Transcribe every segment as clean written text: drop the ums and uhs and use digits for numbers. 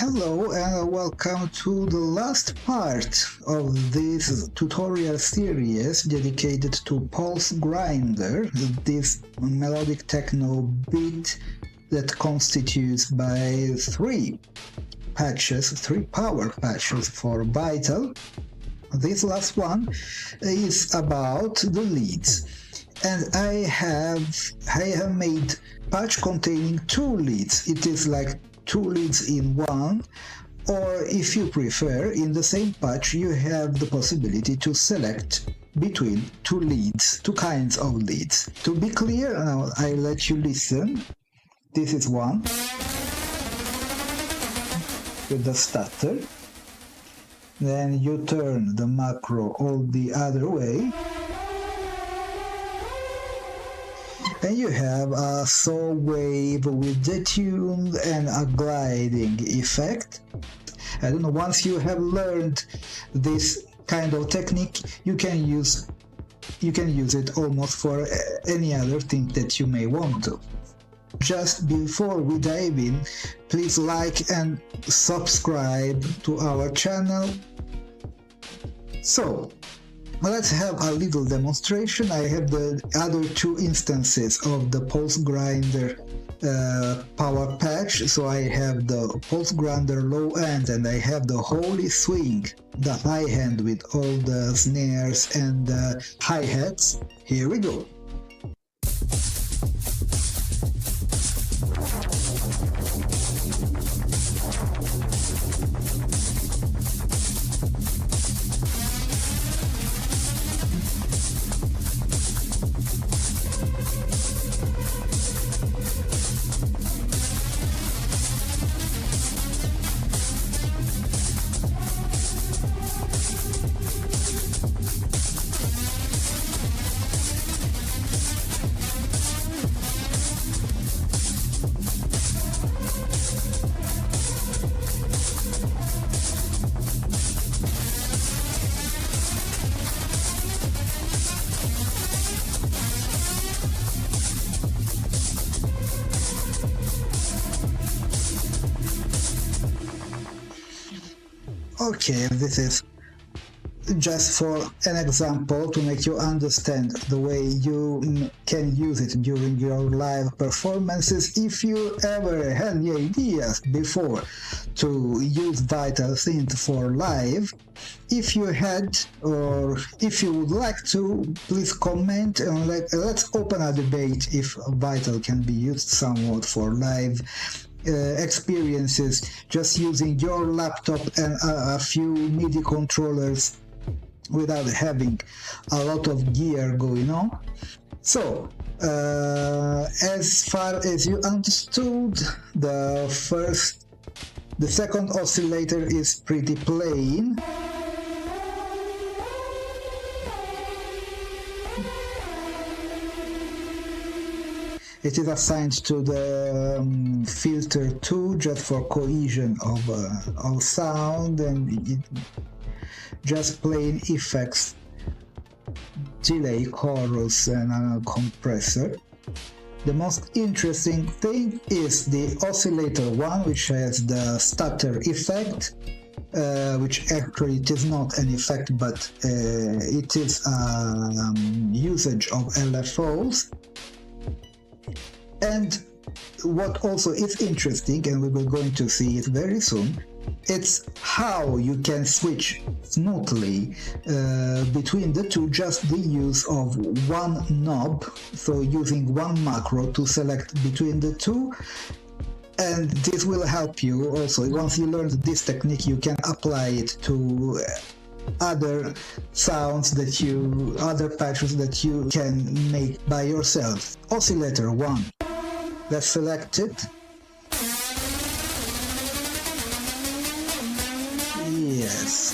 Hello and welcome to the last part of this tutorial series dedicated to Pulse Grinder, this melodic techno beat that constitutes by three power patches for Vital. This last one is about the leads, and I have made patch containing two leads. It is like two leads in one, or if you prefer, in the same patch you have the possibility to select between two leads, two kinds of leads. To be clear, now I let you listen. This is one with the stutter. Then you turn the macro all the other way, and you have a saw wave with detuned and a gliding effect. I don't know, once you have learned this kind of technique, you can use it almost for any other thing that you may want to. Just before we dive in, please like and subscribe to our channel. So, let's have a little demonstration. I have the other two instances of the Pulse Grinder power patch. So I have the Pulse Grinder low end and I have the Holy Swing, the high end with all the snares and hi-hats. Here we go. Okay, this is just for an example to make you understand the way you can use it during your live performances. If you ever had any ideas before to use Vital Synth for live, if you had or if you would like to, please comment and let's open a debate if Vital can be used somewhat for live experiences, just using your laptop and a few MIDI controllers without having a lot of gear going on. So, as far as you understood, the second oscillator is pretty plain. It is assigned to the filter 2 just for cohesion of sound, and just plain effects, delay, chorus and a compressor. The most interesting thing is the oscillator 1, which has the stutter effect, which actually it is not an effect, but it is a usage of LFOs. And what also is interesting, and we will going to see it very soon, it's how you can switch smoothly between the two, just the use of one knob, so using one macro to select between the two. And this will help you also. Once you learn this technique, you can apply it to other sounds other patches that you can make by yourself. Oscillator 1. Let's select it.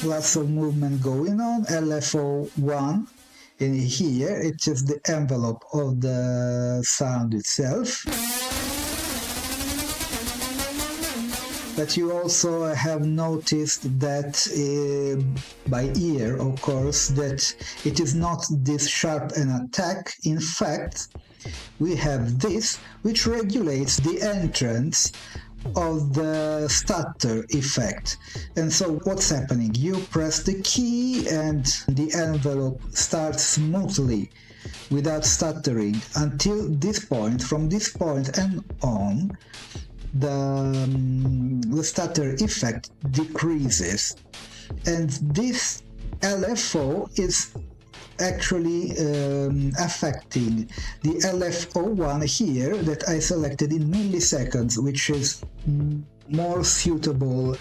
lots of movement going on. LFO1 in here, it's just the envelope of the sound itself. But you also have noticed that by ear, of course, that it is not this sharp an attack. In fact, we have this, which regulates the entrance of the stutter effect. And so what's happening? You press the key and the envelope starts smoothly without stuttering until this point. From this point and on, the stutter effect decreases, and this LFO is actually affecting the LFO1 here that I selected in milliseconds, which is more suitable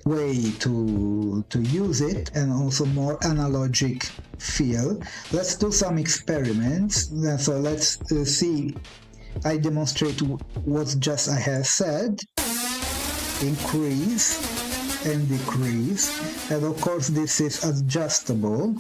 way to use it, and also more analogic feel. Let's do some experiments. So let's see. I demonstrate what just I have said. Increase and decrease, and of course this is adjustable.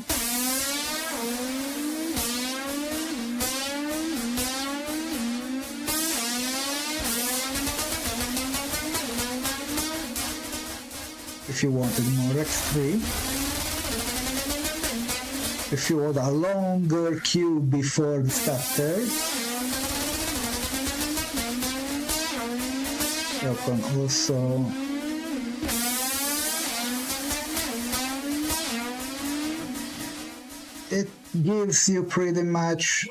If you wanted more extreme, if you want a longer cue before the stutter, you can also it gives you pretty much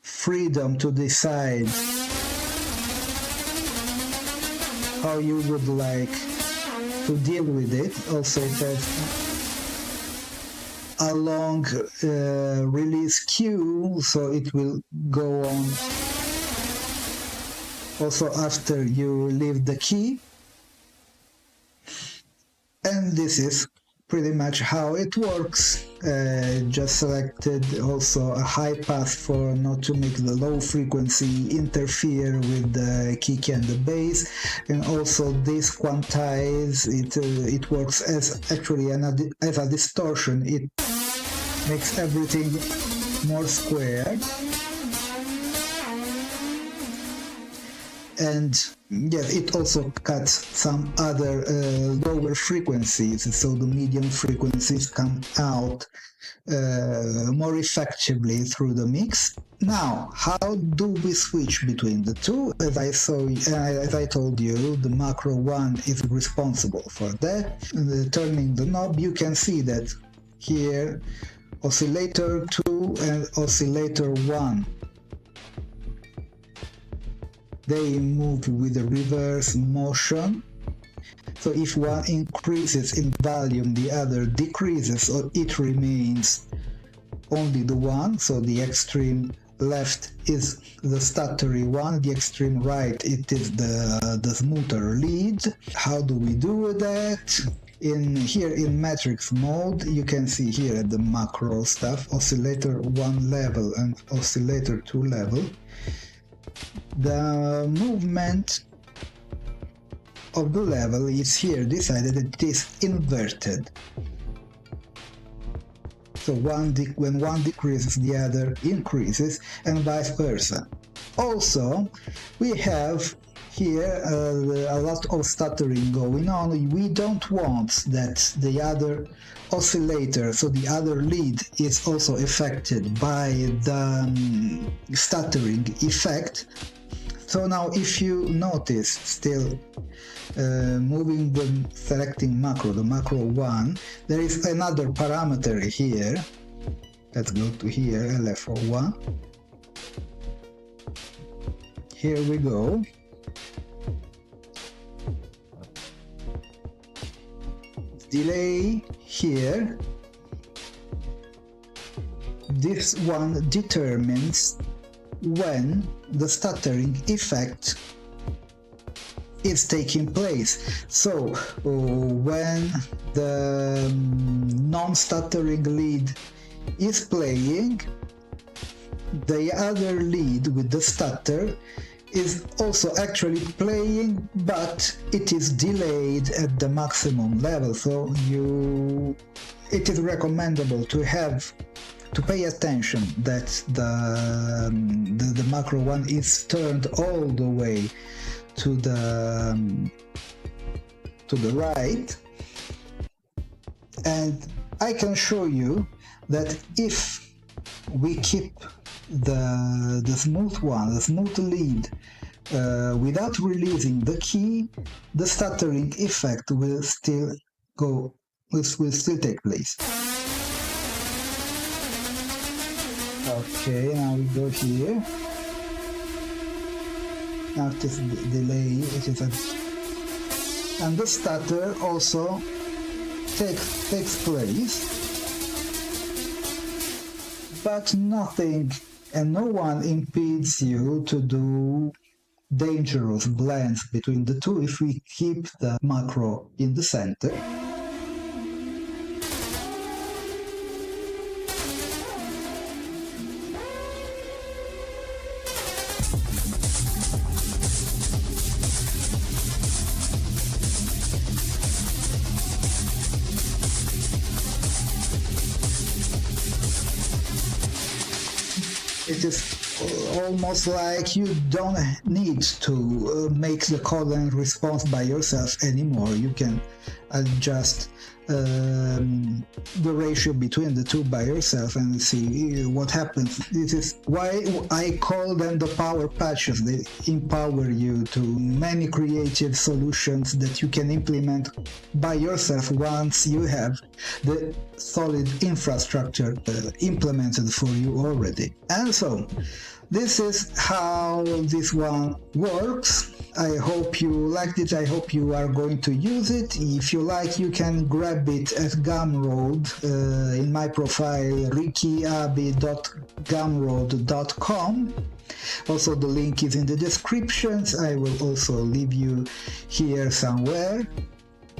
freedom to decide how you would like to deal with it. Also it has a long release cue, so it will go on also after you leave the key. And this is pretty much how it works. Just selected also a high pass for not to make the low frequency interfere with the kick and the bass, and also this quantize it. It works as actually as a distortion. It makes everything more square. And yes, it also cuts some other lower frequencies, so the medium frequencies come out more effectively through the mix. Now, how do we switch between the two? As I told you, the macro 1 is responsible for that. Turning the knob, you can see that here, oscillator 2 and oscillator 1. They move with a reverse motion. So if one increases in volume, the other decreases, or it remains only the one. So the extreme left is the stuttery one, the extreme right, it is the smoother lead. How do we do that? Here in matrix mode, you can see here at the macro stuff, oscillator 1 level and oscillator 2 level. The movement of the level is here decided that it is inverted. So when one decreases, the other increases, and vice versa. Also, we have here a lot of stuttering going on. We don't want that the other oscillator, so the other lead, is also affected by the stuttering effect. So now if you notice, still selecting macro, the macro 1, there is another parameter here. Let's go to here, LFO1. Here we go. Delay here. This one determines when the stuttering effect is taking place. So when the non-stuttering lead is playing, the other lead with the stutter is also actually playing, but it is delayed at the maximum level, so it is recommendable to pay attention that the macro one is turned all the way to the right. And I can show you that if we keep the smooth one, the smooth lead, without releasing the key, the stuttering effect will still take place. Okay, now we go here. Now this delay, and the stutter also takes place, but nothing and no one impedes you to do dangerous blends between the two if we keep the macro in the center. It is almost like you don't need to make the call and response by yourself anymore. You can adjust the ratio between the two by yourself and see what happens. This is why I call them the power patches. They empower you to many creative solutions that you can implement by yourself once you have the solid infrastructure implemented for you already. And so this is how this one works. I hope you liked it. I hope you are going to use it. If you like, you can grab it at Gumroad in my profile rikiabi.gumroad.com. Also, the link is in the descriptions. I will also leave you here somewhere.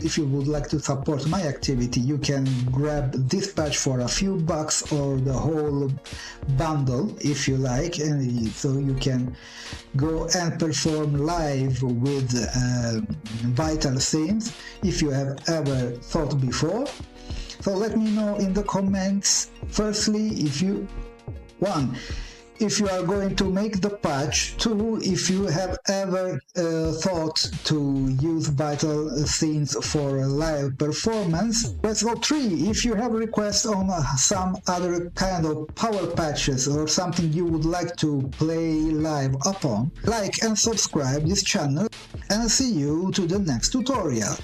If you would like to support my activity, you can grab this patch for a few bucks or the whole bundle if you like, and so you can go and perform live with Vital Synth if you have ever thought before. So let me know in the comments, firstly, if you are going to make the patch. 2, if you have ever thought to use Vital Synth for a live performance. Let's go 3, if you have requests on some other kind of power patches or something you would like to play live upon. Like and subscribe this channel, and see you to the next tutorial.